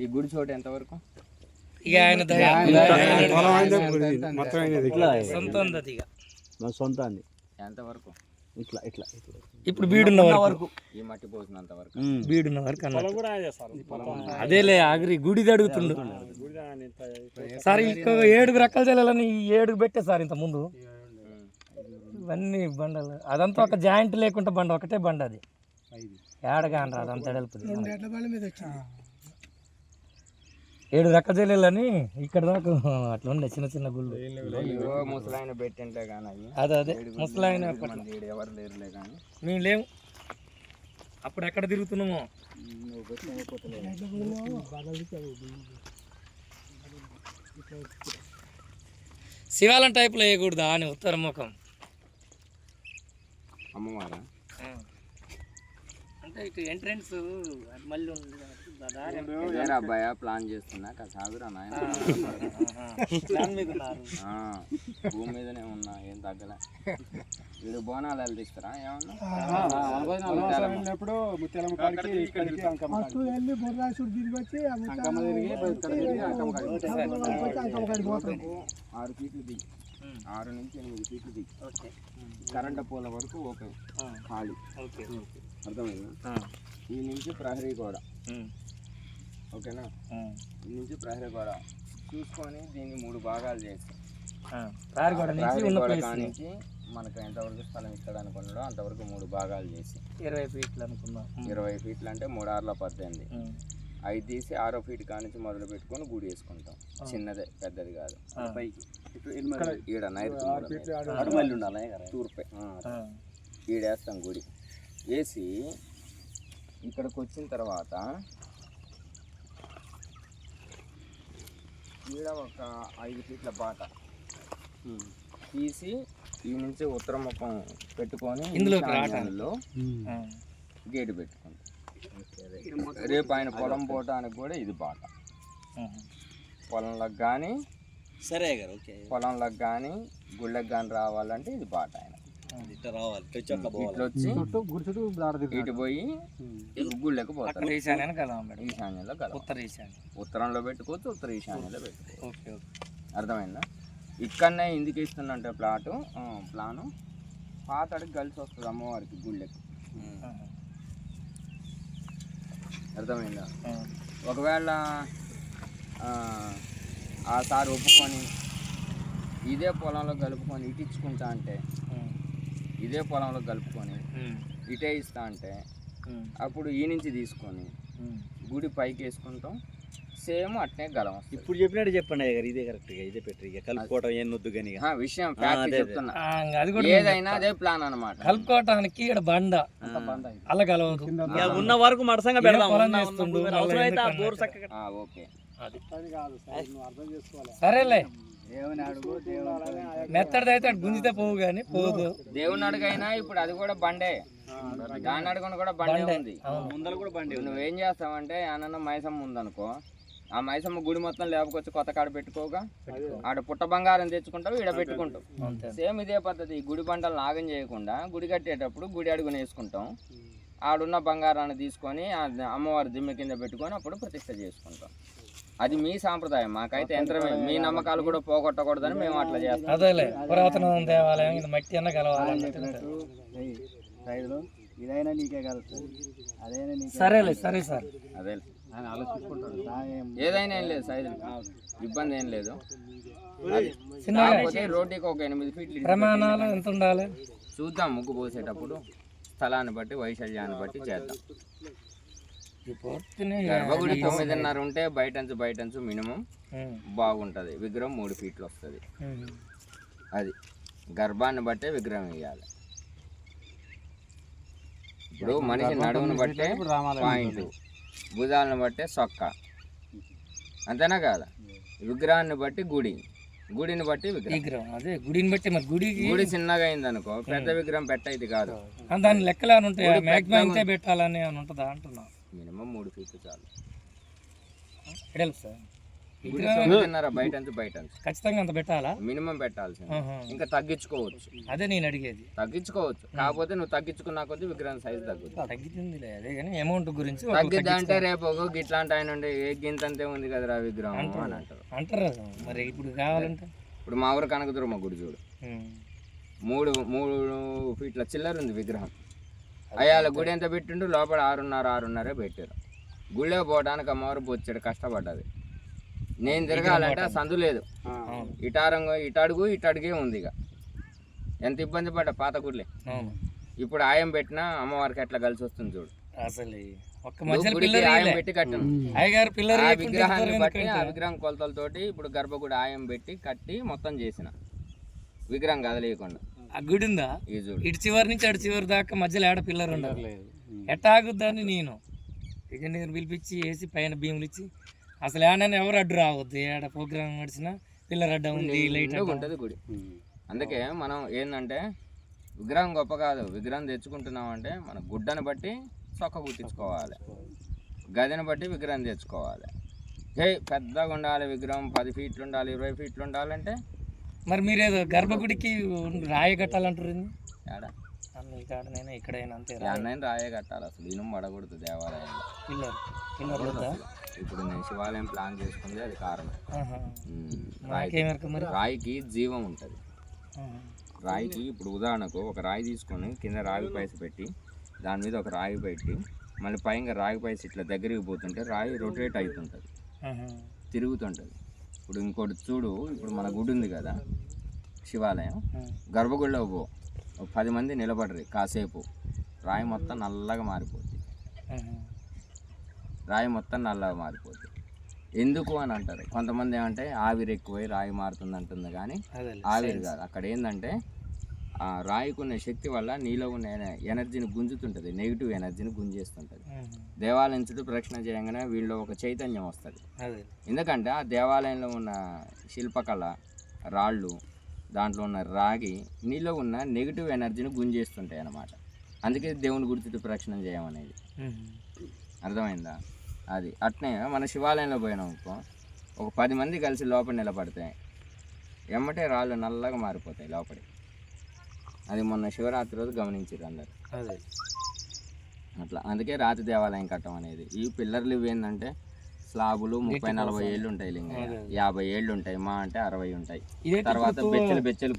ఈ గుడి చోటు ఎంతవరకు? ఇక ఆయన సొంత అండి. ఎంతవరకు? ఇట్లా ఇట్లా ఇప్పుడు బీడున్న వరకు, ఈ మట్టి పోసినంత వరకు, బీడున్న వరకు అదేలే ఆగిరి గుడిది అడుగుతుండు సార్. ఇంకో 7 రెక్కల చెల్లెలని 7 పెట్టే సార్ ఇంత ముందు. ఇవన్నీ బండలు, అదంతా ఒక జాయింట్ లేకుండా బండ, ఒకటే బండ అది. ఏడగా అనరా అదంతా ఎడలుపుది. 7 రెక్కల చెల్లెలని ఇక్కడ దాకా అట్లా ఉండే చిన్న చిన్న గుళ్ళు. ముసలాయన పెట్టింటే కానీ అదే ముసలాయన ఎవరు లేరులే కానీ మేము లేము. అప్పుడు ఎక్కడ తిరుగుతున్నామో. శివాలయం టైప్లో వేయకూడదా అని ఉత్తర ముఖం అమ్మవారా? అంటే ఇటు ఎంట్రెన్స్ మళ్ళీ ఉంది. అబ్బాయ ప్లాన్ చేస్తున్నా సాగురా నాయన. భూమి మీదనే ఉన్నా, ఏం తగ్గలే. వీడు బోనాలు వెళ్తారా ఏమన్నా? ఆరు నుంచి 8 ఫీట్లు దిగి కరెంట్ పోల వరకు ఓకే ఖాళీ. అర్థమైందా? ఈ నుంచి ప్రహరీ గోడ, ఓకేనా? ఈ నుంచి ప్రహరీ గోడ చూసుకొని దీన్ని 3 భాగాలు చేసి ప్రహరీ గోడ కానించి మనకు ఎంతవరకు స్థలం ఇస్తాడు అనుకున్నాడో అంతవరకు 3 భాగాలు చేసి 20 ఫీట్లు అనుకున్నాం. 20 ఫీట్లు అంటే 3 6 18, 5 తీసి 6వ ఫీట్ కానించి మొదలు పెట్టుకొని గుడి వేసుకుంటాం. చిన్నదే, పెద్దది కాదు. ఈడ తూర్పే ఈడేస్తాం. గుడి వేసి ఇక్కడికి వచ్చిన తర్వాత ఈడ ఒక 5 ఫీట్ల బాట తీసి ఈ నుంచి ఉత్తర ముఖం పెట్టుకొని ఇందులో గేటు పెట్టుకుంటాం. రేపు ఆయన పొలం పోవటానికి కూడా ఇది బాట. పొలంలోకి కానీ పొలంలోకి కానీ గుళ్ళకి కానీ రావాలంటే ఇది బాట. ఆయన ఇట్లా వచ్చి ఇటు పోయి గుళ్ళకి పోతారు. ఈశాన్యంలో ఉత్తరంలో పెట్టుకోవచ్చు, ఉత్తర ఈశాన్యంలో పెట్టుకోవచ్చు. అర్థమైందా? ఇక్కడనే ఎందుకు ఇస్తుందంటే ప్లాను పాతడికి కలిసి వస్తుంది అమ్మవారికి గుళ్ళకి. అర్థమైందా? ఒకవేళ ఆ సారి ఒప్పుకొని ఇదే పొలంలో కలుపుకొని ఇటించుకుంటా అంటే, ఇదే పొలంలో కలుపుకొని ఇటే ఇస్తా అంటే అప్పుడు ఈ నుంచి తీసుకొని గుడి పైకి వేసుకుంటాం. సేమ్ అట్నే గలం. ఇప్పుడు చెప్పినట్టు చెప్పండి అయ్యారు, ఇదే కరెక్ట్గా, ఇదే పెట్టరు. ఇక కలుపుకోవటం ఏం వద్దు కానీ విషయం చెప్తున్నా. ఏదైనా అదే ప్లాన్ అనమాట. కలుపుకోవటానికి ఇక్కడ బండ అలా కలవదు. ఉన్న వరకు మడసంగా పెడదాం. ఓకే సరేలే. మెత్తడిది అయితే అటు గుంజితే పోవు కానీ పోదు. దేవుని అడుగైనా ఇప్పుడు అది కూడా బండే, దాన్ని అడుగుని కూడా బండే ఉంది. నువ్వేం చేస్తావంటే అన్న మైసమ్మ ఉందనుకో, ఆ మైసమ్మ గుడి మొత్తం లేకపోతే కొత్త కాడ పెట్టుకోగా ఆడ పుట్ట బంగారం తెచ్చుకుంటావు, ఈడ పెట్టుకుంటావు. సేమ్ ఇదే పద్ధతి. గుడి బండలు నాగం చేయకుండా గుడి కట్టేటప్పుడు గుడి అడుగుని వేసుకుంటాం. ఆడున్న బంగారాన్ని తీసుకొని అమ్మవారి దిమ్మె కింద పెట్టుకొని అప్పుడు ప్రతిష్ట చేసుకుంటాం. అది మీ సాంప్రదాయం. మాకైతే యంత్రమే. మీ నమ్మకాలు కూడా పోగొట్టకూడదని మేము అట్లా చేస్తాం. అదేలే, పురాతన దేవాలయం ఇది మట్టి అన్న కలవాలి. ఇదైనా నీకే కలుస్తుంది, అదైనా సరేలే. సరే సార్, అదే ఏదైనా ఏం లేదు సైజు, ఇబ్బంది ఏం లేదు. రోడ్డుకి ఒక 8 ఫీట్లు ప్రమాణాలు ఎంత ఉండాలి చూద్దాం. ముగ్గు పోసేటప్పుడు స్థలాన్ని బట్టి, వైశాల్యాన్ని బట్టి చేద్దాం. గర్భగుడి 9.5 ఉంటే బయటంచు మినిమం బాగుంటుంది. విగ్రహం 3 ఫీట్లు వస్తుంది. అది గర్భాన్ని బట్టే విగ్రహం వేయాలి. ఇప్పుడు మనిషి నడుమును బట్టే పాయింట్, భుజాలను బట్టే సొక్క, అంతేనా కాదా? విగ్రహాన్ని బట్టి గుడిని బట్టి విగ్రహం. అదే గుడిని బట్టి. మరి గుడి చిన్నగా అయింది అనుకో, పెద్ద విగ్రహం పెట్టయితే కాదు. దాని లెక్కలు ఉంటాయి, మ్యాక్సిమం పెట్టాలని ఉంటుందా అంటున్నా. మినిమం 3 ఫీట్లు చాలు. సార్ గుడి 9:30 బయట ఖచ్చితంగా అంత పెట్టాలా? మినిమం పెట్టాల్సింది. ఇంకా తగ్గించుకోవచ్చు. అదే నేను అడిగేది. తగ్గించుకోవచ్చు, కాకపోతే నువ్వు తగ్గించుకున్నా కొద్ది విగ్రహం సైజ్ తగ్గుతుంది. అదే కానీ అమౌంట్ గురించి తగ్గిద్దా అంటే రేపు ఇట్లాంటి ఆయన ఉండే ఏ గింతంతే ఉంది కదరా విగ్రహం అని అంటారు. మరి ఇప్పుడు కావాలంటే ఇప్పుడు మా ఊరు కనకదుర్గమ్మ గుడి చూడు, 3 ఫీట్ల చిల్లర ఉంది విగ్రహం. అయ్యాల గుడి ఎంత పెట్టిండు, లోపల 6.5 పెట్టారు. గుళ్ళో పోవడానికి అమ్మవారు బొచ్చాడు కష్టపడ్డది. నేను తిరగాలంటే సందు లేదు, ఇటడుగే ఉంది. ఇక ఎంత ఇబ్బంది పడ్డా పాత గుడిలే. ఇప్పుడు ఆయం పెట్టినా అమ్మవారికి ఎట్లా కలిసి వస్తుంది చూడు. అసలు ఆయం పెట్టి కట్టాను విగ్రహాన్ని బట్టి, ఆ విగ్రహం కొలతలతోటి ఇప్పుడు గర్భగుడి ఆయం పెట్టి కట్టి మొత్తం చేసిన విగ్రహం కదలేయకుండా. ఆ గుడి ఉందా ఇటు చివరి నుంచి అటు చివరి దాకా మధ్యలో ఏడ పిల్లర్ ఉండదు. ఎట్టా ఆగుద్దని నేను ఇంజనీర్ పిలిపించి వేసి పైన భీములు ఇచ్చి అసలు ఏడైనా ఎవరు అడ్డు రావద్దు. ఏడ ప్రోగ్రామ్ నడిచినా పిల్లర్ అడ్డ ఉంది, లైట్ ఉంటుంది గుడి. అందుకే మనం ఏంటంటే విగ్రహం గొప్ప కాదు, విగ్రహం తెచ్చుకుంటున్నాం అంటే మన గుడ్డను బట్టి చొక్క కుట్టించుకోవాలి, గదిని బట్టి విగ్రహం తెచ్చుకోవాలి. పెద్దగా ఉండాలి విగ్రహం, 10 ఫీట్లు ఉండాలి, 20 ఫీట్లు ఉండాలంటే మరి మీరేదో గర్భగుడికి రాయి కట్టాలంటారు. ఇక్కడైనా అంతే రాయే కట్టాలి. అసలు ఇనుము పడకూడదు దేవాలయంలో. ఇప్పుడు నేను శివాలయం ప్లాన్ చేసుకుంది అది కారణం. రాయికి జీవం ఉంటుంది. రాయికి ఇప్పుడు ఉదాహరణకు ఒక రాయి తీసుకొని కింద రాగి పైస పెట్టి దాని మీద ఒక రాయి పెట్టి మళ్ళీ పైన రాగి పైస ఇట్లా దగ్గరికి పోతుంటే రాయి రొటేట్ అవుతుంటుంది, తిరుగుతుంటుంది. ఇప్పుడు ఇంకోటి చూడు, ఇప్పుడు మన గుడి ఉంది కదా శివాలయం, గర్భగుడిలో పో 10 మంది నిలబడరు కాసేపు, రాయి మొత్తం నల్లగా మారిపోద్ది. ఎందుకు అని అంటారు కొంతమంది, ఏమంటే ఆవిరి ఎక్కువై రాయి మారుతుంది అంటుంది. కానీ ఆవిరి కాదు, అక్కడ ఏంటంటే ఆ రాయికున్న శక్తి వల్ల నీలో ఉన్న ఎనర్జీని గుంజుతుంటుంది, నెగిటివ్ ఎనర్జీని గుంజేస్తుంటుంది. దేవాలయం చుట్టూ ప్రదక్షిణ చేయగానే వీళ్ళు ఒక చైతన్యం వస్తుంది. ఎందుకంటే ఆ దేవాలయంలో ఉన్న శిల్పకళ, రాళ్ళు, దాంట్లో ఉన్న రాగి నీలో ఉన్న నెగిటివ్ ఎనర్జీని గుంజేస్తుంటాయి అన్నమాట. అందుకే దేవుని గుడి చుట్టూ ప్రదక్షిణం చేయమనేది. అర్థమైందా? అది అట్నే మన శివాలయంలో పోయినాం అనుకో, ఒక 10 మంది కలిసి లోపల నిలబడితే ఎమ్మటే రాళ్ళు నల్లగా మారిపోతాయి లోపలి. అది మొన్న శివరాత్రి రోజు గమనించారు అందరు. అట్లా అందుకే రాతి దేవాలయం కట్టం అనేది. ఈ పిల్లర్లు ఇవి ఏంటంటే స్లాబులు 30-40 ఏళ్ళు ఉంటాయి, లింగ 50 ఏళ్ళు ఉంటాయి, మా అంటే 60 ఉంటాయి. తర్వాత బెచ్చలు